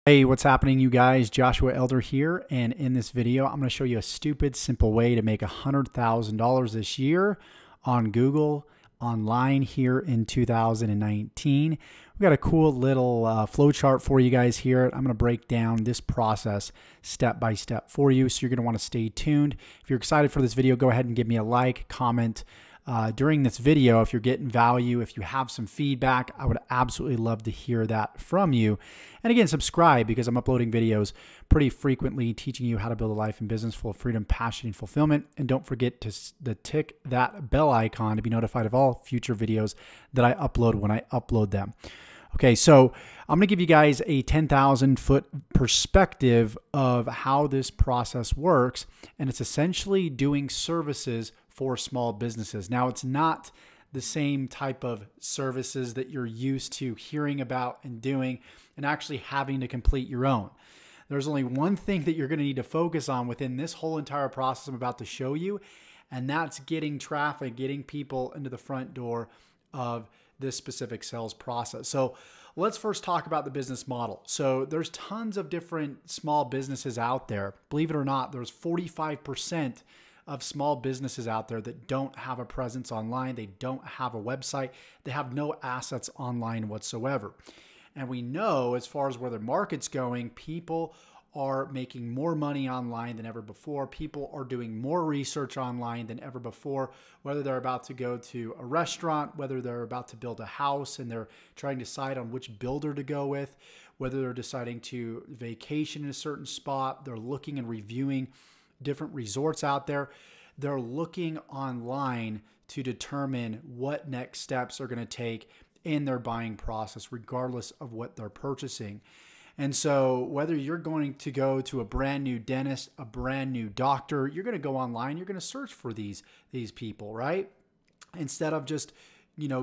Hey, what's happening, you guys? Joshua Elder here, and in this video, I'm going to show you a stupid, simple way to make $100,000 this year on Google online here in 2019. We got a cool little flow chart for you guys here. I'm going to break down this process step by step for you, so you're going to want to stay tuned. If you're excited for this video, go ahead and give me a like, comment, during this video. If you're getting value, if you have some feedback, I would absolutely love to hear that from you. And again, subscribe, because I'm uploading videos pretty frequently teaching you how to build a life and business full of freedom, passion, and fulfillment. And don't forget to tick that bell icon to be notified of all future videos that I upload when I upload them. Okay, so I'm going to give you guys a 10,000-foot perspective of how this process works, and it's essentially doing services for small businesses. Now, it's not the same type of services that you're used to hearing about and doing and actually having to complete your own. There's only one thing that you're going to need to focus on within this whole entire process I'm about to show you, and that's getting traffic, getting people into the front door of this specific sales process. So let's first talk about the business model. So there's tons of different small businesses out there. Believe it or not, there's 45% of small businesses out there that don't have a presence online. They don't have a website. They have no assets online whatsoever. And we know, as far as where the market's going, people are making more money online than ever before. People are doing more research online than ever before, whether they're about to go to a restaurant, whether they're about to build a house and they're trying to decide on which builder to go with, whether they're deciding to vacation in a certain spot, they're looking and reviewing different resorts out there. They're looking online to determine what next steps are going to take in their buying process, regardless of what they're purchasing. And so whether you're going to go to a brand new dentist, a brand new doctor, you're going to go online, you're going to search for these people, right? Instead of just,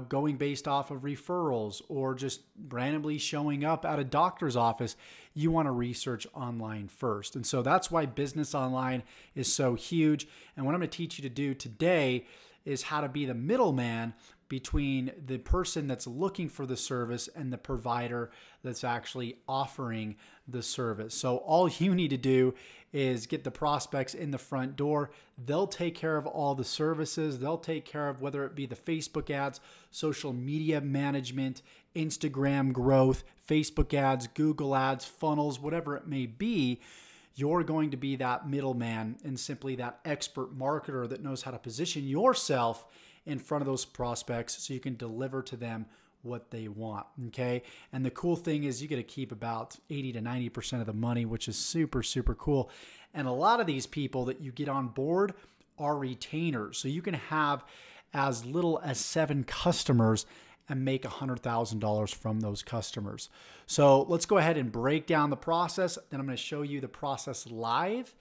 going based off of referrals or just randomly showing up at a doctor's office, you want to research online first. And so that's why business online is so huge. And what I'm going to teach you to do today is how to be the middleman between the person that's looking for the service and the provider that's actually offering the service. So all you need to do is get the prospects in the front door. They'll take care of all the services. They'll take care of whether it be the Facebook ads, social media management, Instagram growth, Facebook ads, Google ads, funnels, whatever it may be. You're going to be that middleman and simply that expert marketer that knows how to position yourself in front of those prospects so you can deliver to them what they want, okay? And the cool thing is you get to keep about 80 to 90% of the money, which is super, super cool. And a lot of these people that you get on board are retainers. So you can have as little as 7 customers and make $100,000 from those customers. So let's go ahead and break down the process. Then I'm going to show you the process live.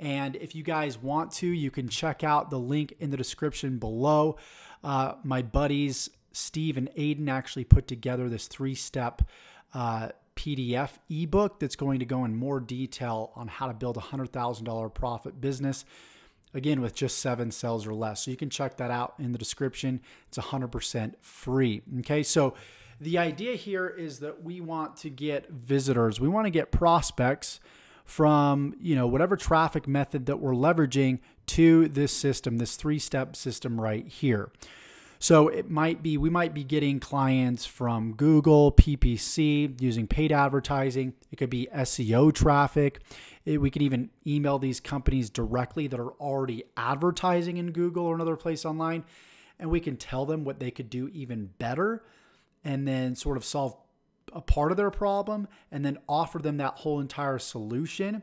And if you guys want to, you can check out the link in the description below. My buddies, Steve and Aiden, actually put together this 3-step PDF ebook that's going to go in more detail on how to build a $100,000 profit business, again, with just 7 sales or less. So you can check that out in the description. It's 100% free. Okay, so the idea here is that we want to get visitors. We want to get prospects from, whatever traffic method that we're leveraging to this system, this 3-step system right here. So we might be getting clients from Google PPC using paid advertising. It could be SEO traffic. We could even email these companies directly that are already advertising in Google or another place online, and we can tell them what they could do even better and then sort of solve a part of their problem and then offer them that whole entire solution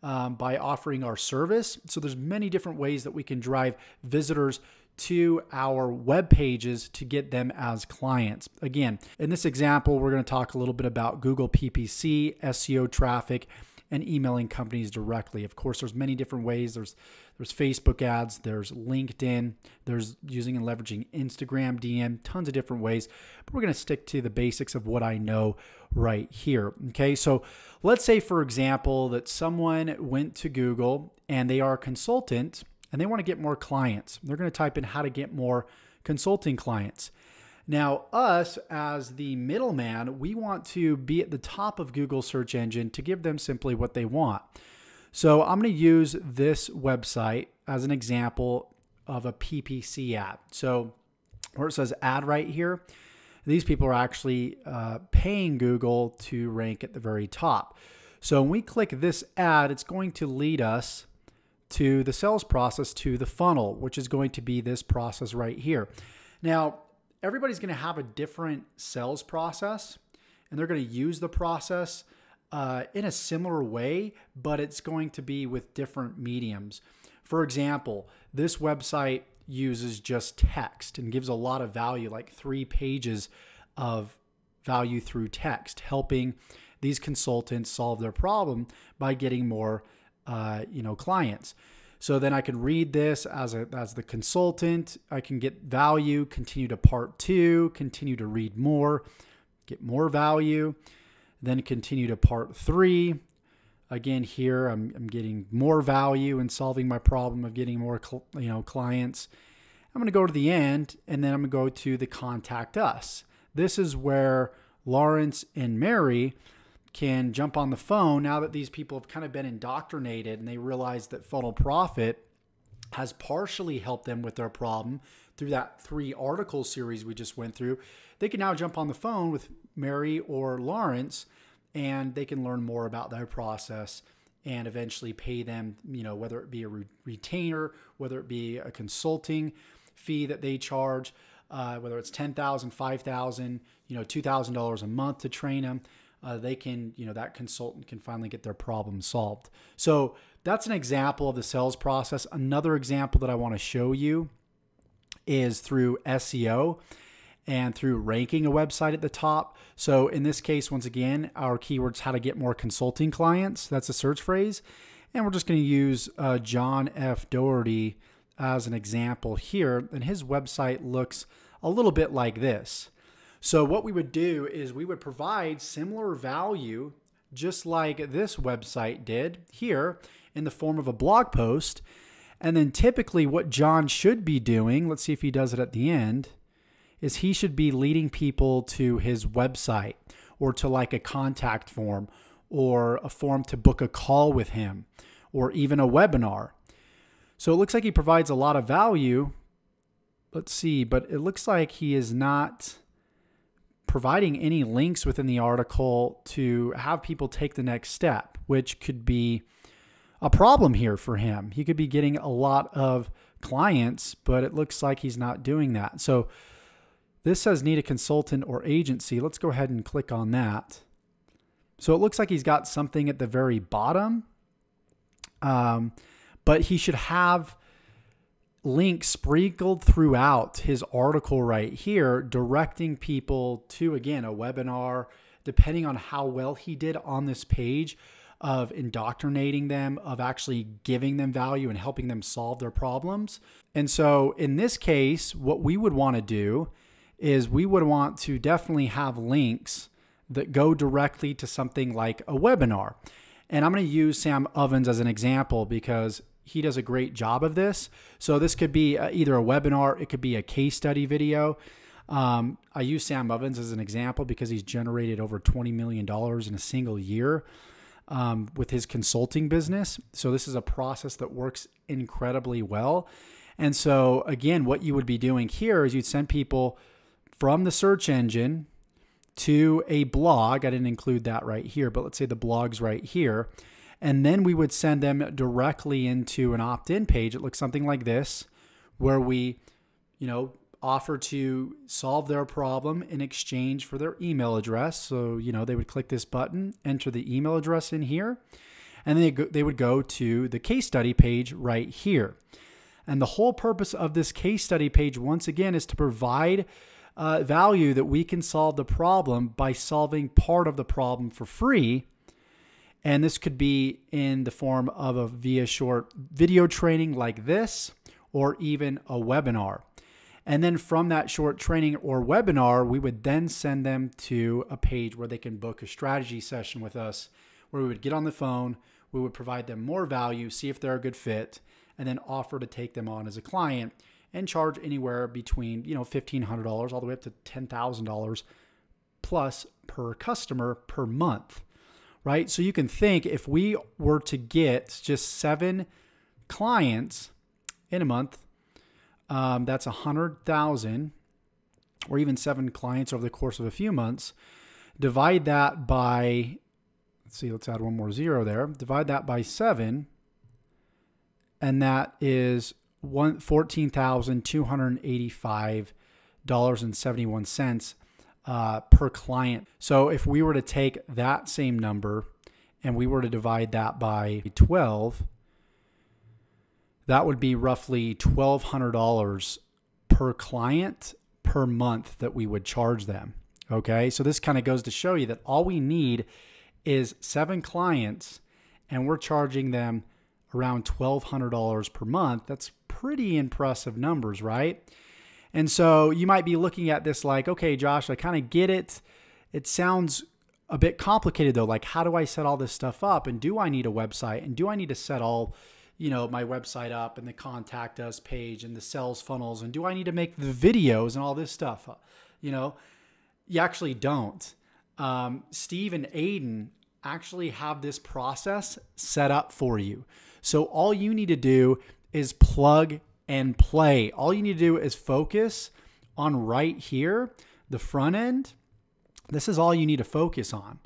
by offering our service. So there's many different ways that we can drive visitors to our web pages to get them as clients. Again, in this example, we're going to talk a little bit about Google PPC, SEO traffic, and emailing companies directly. Of course, there's many different ways. There's Facebook ads, there's LinkedIn, there's using and leveraging Instagram DM, tons of different ways. But we're going to stick to the basics of what I know right here. Okay, so let's say, for example, that someone went to Google and they are a consultant and they want to get more clients. They're going to type in how to get more consulting clients. Now, us as the middleman, we want to be at the top of Google search engine to give them simply what they want. So I'm going to use this website as an example of a PPC ad. So where it says ad right here, these people are actually paying Google to rank at the very top. So when we click this ad, it's going to lead us to the sales process, to the funnel, which is going to be this process right here. Now, everybody's going to have a different sales process, and they're going to use the process in a similar way, but it's going to be with different mediums. For example, this website uses just text and gives a lot of value, like 3 pages of value through text, helping these consultants solve their problem by getting more clients. So then I can read this as the consultant. I can get value, continue to part 2, continue to read more, get more value, then continue to part 3. Again, here I'm getting more value and solving my problem of getting more clients. I'm going to go to the end, and then I'm going to go to the contact us. This is where Lawrence and Mary can jump on the phone now that these people have kind of been indoctrinated and they realize that Funnel Profit has partially helped them with their problem through that 3 article series we just went through. They can now jump on the phone with Mary or Lawrence, and they can learn more about their process and eventually pay them, whether it be a retainer, whether it be a consulting fee that they charge, whether it's $10,000, $5,000, $2,000 a month to train them. They can, that consultant can finally get their problem solved. So that's an example of the sales process. Another example that I want to show you is through SEO and through ranking a website at the top. So in this case, once again, our keyword's how to get more consulting clients. That's a search phrase. And we're just going to use John F. Doherty as an example here. And his website looks a little bit like this. So what we would do is we would provide similar value, just like this website did here, in the form of a blog post. And then typically what John should be doing, let's see if he does it at the end, is he should be leading people to his website or to like a contact form or a form to book a call with him or even a webinar. So it looks like he provides a lot of value. Let's see, but it looks like he is not providing any links within the article to have people take the next step, which could be a problem here for him. He could be getting a lot of clients, but it looks like he's not doing that. So this says need a consultant or agency. Let's go ahead and click on that. So it looks like he's got something at the very bottom, but he should have links sprinkled throughout his article right here, directing people to, again, a webinar, depending on how well he did on this page, of indoctrinating them, of actually giving them value and helping them solve their problems. And so in this case, what we would want to do is we would want to definitely have links that go directly to something like a webinar. And I'm going to use Sam Ovens as an example because he does a great job of this. So this could be either a webinar, it could be a case study video. I use Sam Ovens as an example because he's generated over $20 million in a single year with his consulting business. So this is a process that works incredibly well. And so again, what you would be doing here is you'd send people from the search engine to a blog. I didn't include that right here, but let's say the blog's right here. And then we would send them directly into an opt-in page. It looks something like this, where we, offer to solve their problem in exchange for their email address. So, they would click this button, enter the email address in here, and then they would go to the case study page right here. And the whole purpose of this case study page, once again, is to provide value that we can solve the problem by solving part of the problem for free. And this could be in the form of a via short video training like this, or even a webinar. And then from that short training or webinar, we would then send them to a page where they can book a strategy session with us, where we would get on the phone, we would provide them more value, see if they're a good fit, and then offer to take them on as a client. and charge anywhere between, $1,500 all the way up to $10,000 plus per customer per month, right? So you can think if we were to get just 7 clients in a month, that's 100,000, or even 7 clients over the course of a few months. Divide that by, let's add one more zero there. Divide that by 7, and that is $14,285.71 per client. So if we were to take that same number and we were to divide that by 12, that would be roughly $1,200 per client per month that we would charge them. Okay, so this kind of goes to show you that all we need is 7 clients and we're charging them around $1,200 per month. That's pretty impressive numbers, right? And so you might be looking at this like, okay, Josh, I kind of get it. It sounds a bit complicated though. Like, how do I set all this stuff up? And do I need a website? And do I need to set all, my website up and the contact us page and the sales funnels? And do I need to make the videos and all this stuff? You actually don't. Steve and Aiden actually have this process set up for you. So all you need to do is plug and play. All you need to do is focus on right here, the front end. This is all you need to focus on.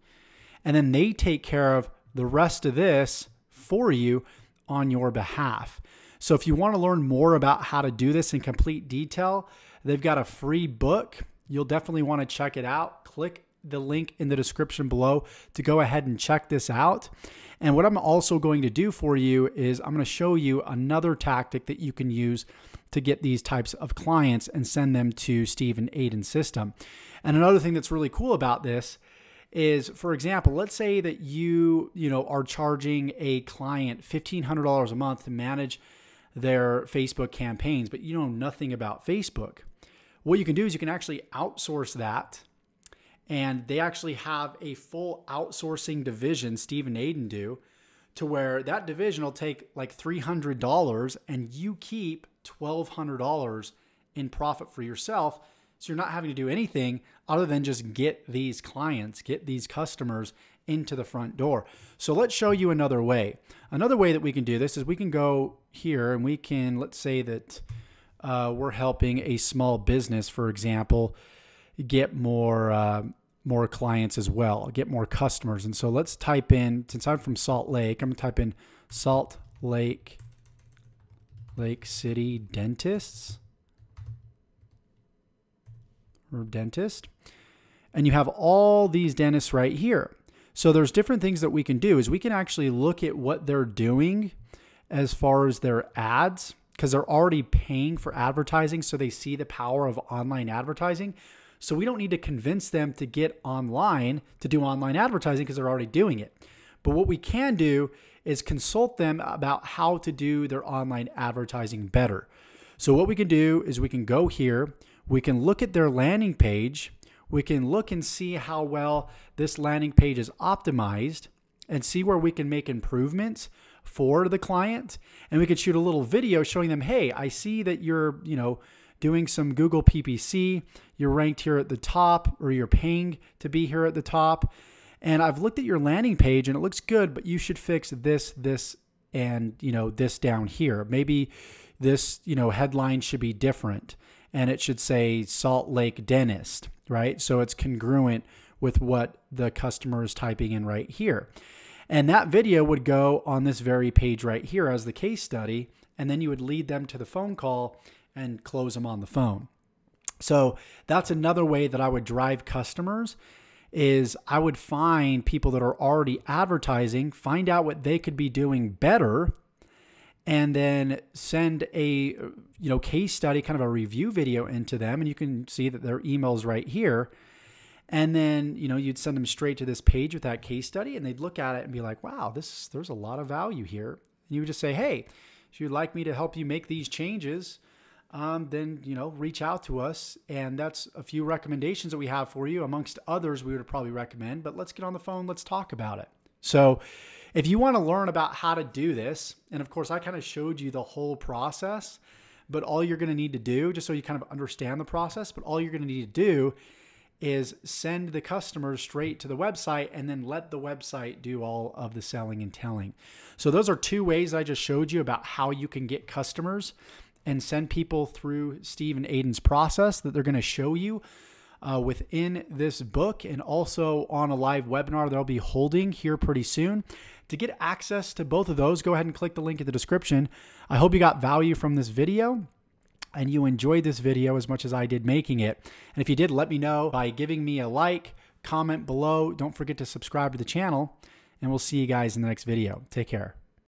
And then they take care of the rest of this for you on your behalf. So if you want to learn more about how to do this in complete detail, they've got a free book. You'll definitely want to check it out. Click the link in the description below to go ahead and check this out. And what I'm also going to do for you is I'm going to show you another tactic that you can use to get these types of clients and send them to Steve and Aiden's system. And another thing that's really cool about this is, for example, let's say that you are charging a client $1,500 a month to manage their Facebook campaigns, but you know nothing about Facebook. What you can do is you can actually outsource that. And they actually have a full outsourcing division, Steve and Aiden do, to where that division will take like $300 and you keep $1,200 in profit for yourself. So you're not having to do anything other than just get these clients, get these customers into the front door. So let's show you another way. Another way that we can do this is we can go here and we can, let's say that we're helping a small business, for example, get more clients as well, get more customers. And so let's type in, since I'm from Salt Lake, I'm gonna type in Salt Lake City dentists or dentist. And you have all these dentists right here. So there's different things that we can do is we can actually look at what they're doing as far as their ads, because they're already paying for advertising. So they see the power of online advertising. So we don't need to convince them to get online to do online advertising because they're already doing it. But what we can do is consult them about how to do their online advertising better. So what we can do is we can go here, we can look at their landing page, we can look and see how well this landing page is optimized and see where we can make improvements for the client. And we could shoot a little video showing them, hey, I see that you're, doing some Google PPC, you're ranked here at the top, or you're paying to be here at the top. And I've looked at your landing page and it looks good, but you should fix this, and this down here. Maybe this, headline should be different and it should say Salt Lake Dentist, right? So it's congruent with what the customer is typing in right here. And that video would go on this very page right here as the case study. And then you would lead them to the phone call and close them on the phone. So that's another way that I would drive customers is I would find people that are already advertising, find out what they could be doing better, and then send a case study, kind of a review video into them. And you can see that their email's right here. And then, you'd send them straight to this page with that case study and they'd look at it and be like, wow, there's a lot of value here. And you would just say, hey, if you'd like me to help you make these changes, then, reach out to us. And that's a few recommendations that we have for you. Amongst others, we would probably recommend, but let's get on the phone. Let's talk about it. So if you want to learn about how to do this, and of course, I kind of showed you the whole process, but all you're going to need to do, just so you kind of understand the process, but all you're going to need to do is send the customers straight to the website and then let the website do all of the selling and telling. So those are two ways I just showed you about how you can get customers and send people through Steve and Aiden's process that they're going to show you within this book, and also on a live webinar that I'll be holding here pretty soon. To get access to both of those, go ahead and click the link in the description. I hope you got value from this video and you enjoyed this video as much as I did making it. And if you did, let me know by giving me a like, comment below. Don't forget to subscribe to the channel, and we'll see you guys in the next video. Take care.